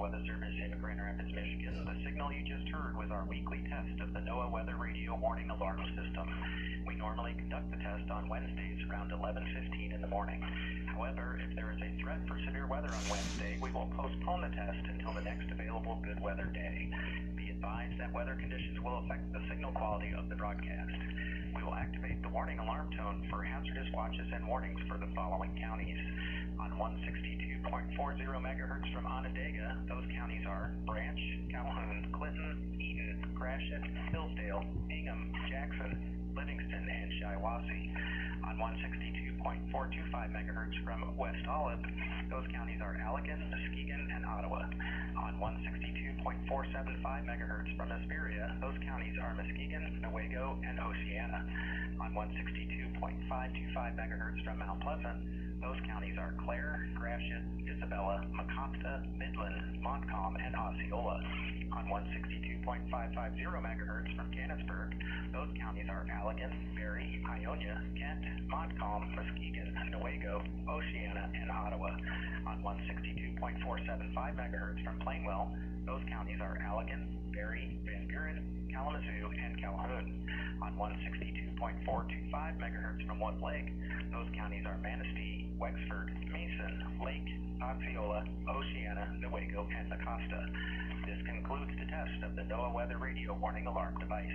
Weather Service in Grand Rapids, Michigan. The signal you just heard was our weekly test of the NOAA Weather Radio Warning Alarm System. We normally conduct the test on Wednesdays around 11:15 in the morning. However, if there is a threat for severe weather on Wednesday, we will postpone the test until the next available good weather day. Be advised that weather conditions will affect the signal quality of the broadcast. We will activate the warning alarm tone for hazardous watches and warnings for the following counties. On 162.40 megahertz from Onondaga, those counties are Branch, Calhoun, Clinton, Eaton, Gratiot, Hillsdale, Ingham, Jackson, Livingston, and Shiawassee. On 162.425 megahertz from West Olive, those counties are Allegan, Muskegon, and Ottawa. On 162.475 megahertz from Hesperia, those counties are Muskegon, Newaygo, and Oceana. On 162.525 megahertz from Mount Pleasant, those counties are Clare, Gratiot, Isabella, Mecosta, Midland, Montcalm, and Osceola. On 162.550 megahertz from Canonsburg, those counties are Allegan, Barrie, Ionia, Kent, Montcalm, Muskegon, Newaygo, Oceana, and Ottawa. On 162.475 megahertz from Plainwell, those counties are Allegan, Barrie, Van Buren, Kalamazoo, and Calhoun. On 162.425 megahertz from Wood Lake, those counties are Manistee, Wexford, Mason, Lake, Osceola, Oceana, Newaygo, and Mecosta. This concludes the test of the NOAA Weather Radio Warning Alarm device.